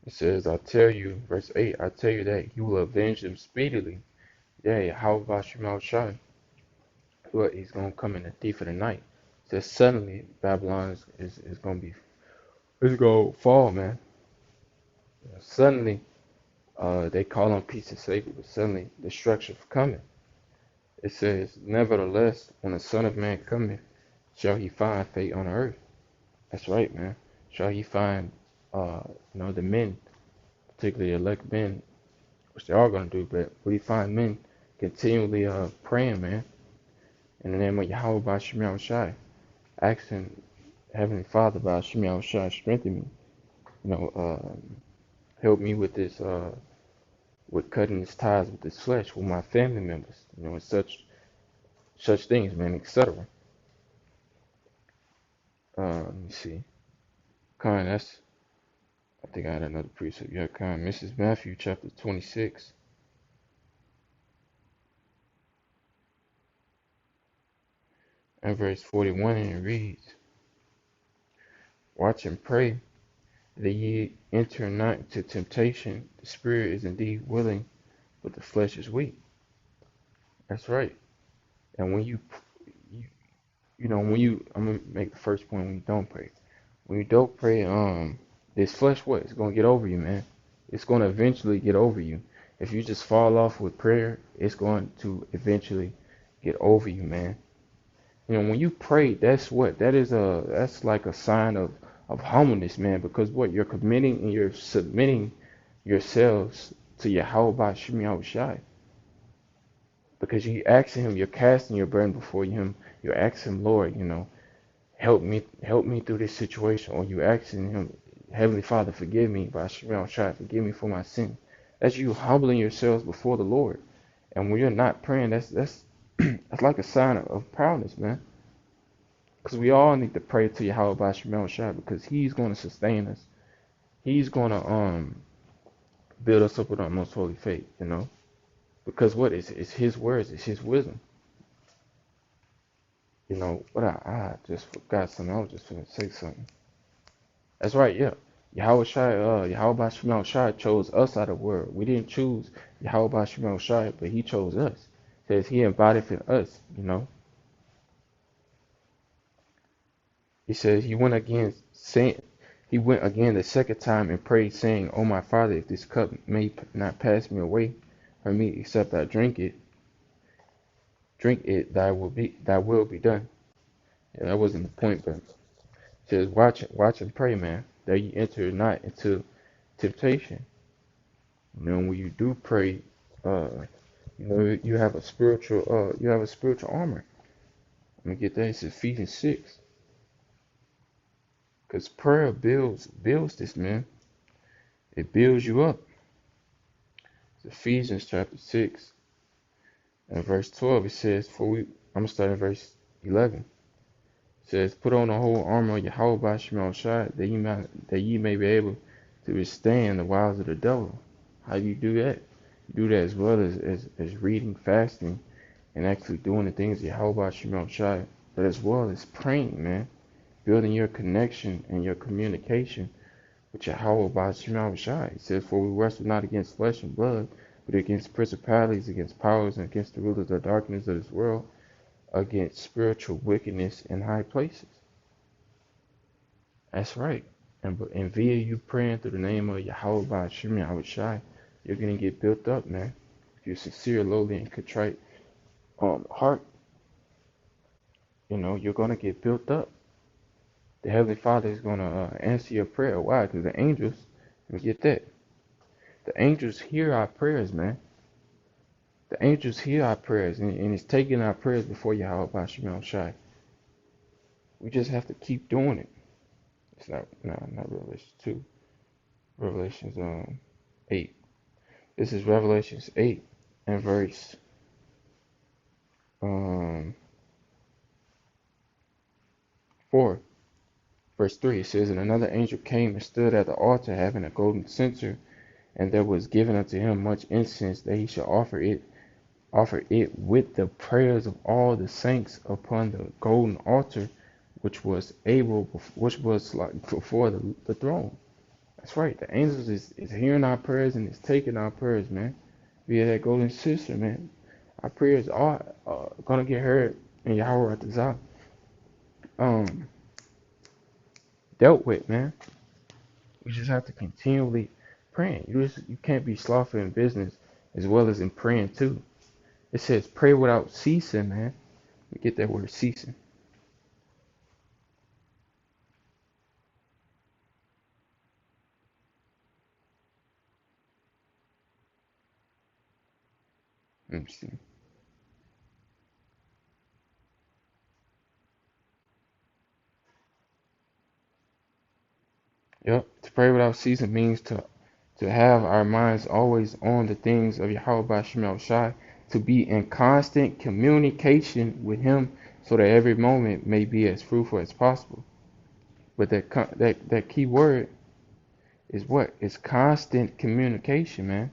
It says, I tell you, verse 8, I tell you that he will avenge them speedily. Yeah, how about Shemal Shai? But he's going to come in the thief of the night. It says, suddenly Babylon is going to be, it's going to fall, man. Suddenly, they call on peace and safety, but suddenly destruction is coming. It says, nevertheless, when the Son of Man cometh, shall he find faith on earth? That's right, man. Shall he find, the men, particularly elect men, which they are going to do, but will he find men continually praying, man, in the name of Yahweh by Shemiah Shai, asking Heavenly Father by Shemiah Shai, strengthen me, help me with this, with cutting these ties with this flesh, with my family members, and such things, man, etc. Let me see. Khan, I think I had another precept. Yeah, Khan. Mrs. Matthew, chapter 26, and verse 41, and it reads, watch and pray that ye enter not into temptation. The spirit is indeed willing, but the flesh is weak. That's right. And you, I'm gonna make the first point when you don't pray. When you don't pray, this flesh, what? It's gonna get over you, man. It's gonna eventually get over you. If you just fall off with prayer, it's going to eventually get over you, man. When you pray, that's like a sign of humbleness, man, because what you're committing and you're submitting yourselves to Yahweh by Shemi Shai. Because you asking him, you're casting your burden before him, you're asking Lord, help me through this situation, or you asking him, Heavenly Father, forgive me by Shemi Shai, forgive me for my sin. That's you humbling yourselves before the Lord. And when you're not praying, that's that's like a sign of proudness, man. Because we all need to pray to Yahweh by Shemel Shai, because he's going to sustain us. He's going to build us up with our most holy faith. Because what is it's his words, it's his wisdom. What I just forgot something. I was just gonna say something. That's right, yeah. Yahweh by Shemel Shai chose us out of the world. We didn't choose Yahweh by Shemel Shai, but he chose us. Says he embodied in us. He says he went again the second time and prayed, saying, O my Father, if this cup may not pass me away from me, except I drink it, thy will be done. Yeah, that wasn't the point, but it says, watch and pray, man, that you enter not into temptation. When you do pray, you have a spiritual armor. Let me get that. It's Ephesians 6. Because prayer builds this, man. It builds you up. It's Ephesians chapter 6 and verse 12. It says, I'm going to start in verse 11. It says, put on the whole armor of Yahweh by Shemel Shai, that ye may be able to withstand the wiles of the devil. How do you do that? You do that as well as reading, fasting, and actually doing the things of Yahweh by Shemel Shai, but as well as praying, man. Building your connection and your communication with Yahweh by Shemel Shai. It says, for we wrestle not against flesh and blood, but against principalities, against powers, and against the rulers of darkness of this world, against spiritual wickedness in high places. That's right. And via you praying through the name of Yahweh by Shemi Shai, you're going to get built up, man. If you're sincere, lowly, and contrite heart, you're going to get built up. The Heavenly Father is going to answer your prayer. Why? Because the angels, let me get that. The angels hear our prayers, man. The angels hear our prayers, and it's taking our prayers before Yahweh by Shemel Shai. We just have to keep doing it. It's not Revelation 2. Revelations 8. This is Revelations 8 and verse 4. Verse 3, it says, and another angel came and stood at the altar, having a golden censer, and there was given unto him much incense, that he should offer it with the prayers of all the saints upon the golden altar, which was like before the throne. That's right. The angels is hearing our prayers and is taking our prayers, man. Via that golden sister, man. Our prayers are gonna get heard and Yahweh at the um dealt with, man. We just have to continually praying. You can't be slothful in business as well as in praying too. It says pray without ceasing, man. We get that word ceasing. Let me see. Yep. To pray without ceasing means to have our minds always on the things of Yahweh Bashim Shai, to be in constant communication with Him, so that every moment may be as fruitful as possible. But that key word is what? It's constant communication, man.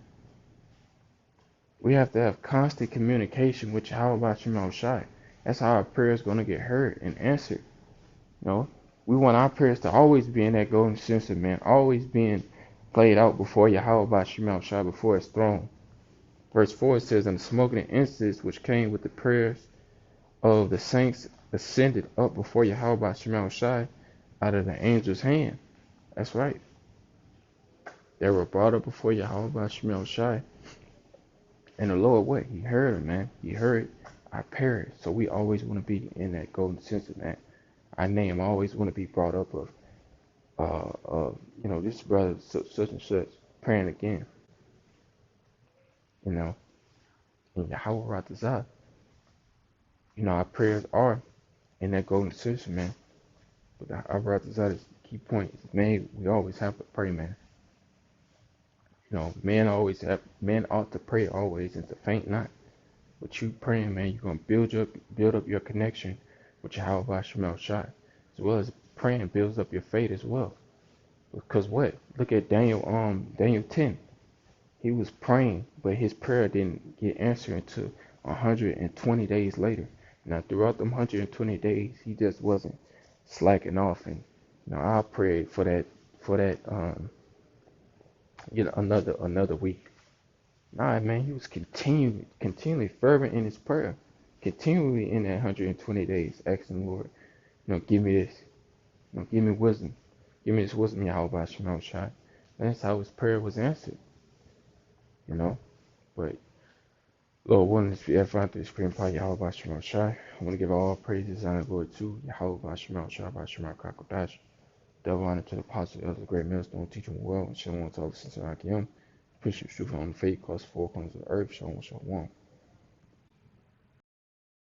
We have to have constant communication with Yahweh Bashim Shai. That's how our prayers gonna get heard and answered. You know, we want our prayers to always be in that golden censer, man, always being played out before Yahweh Bashim Shai, before His throne. Verse 4 says, and the smoke and incense which came with the prayers of the saints ascended up before Yahweh by Shemal Shai out of the angel's hand. That's right. They were brought up before Yahweh by Shemal Shai. And the Lord, what? He heard them, man. He heard our prayers. So we always want to be in that golden censer, man. Our name always want to be brought up of this brother such and such praying again. You know, in Yahweh Ratazah. Our prayers are in that golden censer, man. But our Ratazah is the key point. Man, we always have to pray, man. Men ought to pray always and to faint not. But you praying, man, you're gonna build up your connection with Yahweh Shemel Shai, as well as praying builds up your faith as well. Because what? Look at Daniel 10. He was praying, but his prayer didn't get answered until 120 days later. Now throughout them 120 days, he just wasn't slacking off, and I prayed for that another week. Nah, man, he was continually fervent in his prayer, continually in that 120 days, asking the Lord, give me this, give me wisdom, give me this wisdom, Yahweh Shemel Shai. That's how his prayer was answered, you know. But Lord willing, this be edifying through the Supreme Power, Yahweh Shemel Shai. I want to give all praises, honor, and glory to Yahweh Shemel Shai, Shemel Kakodash. Double honor to the apostle of the great millstone, teaching well, and shalom to all the sincere like him. Push your truth on the faith, cause four corners of the earth, shalom, shalom.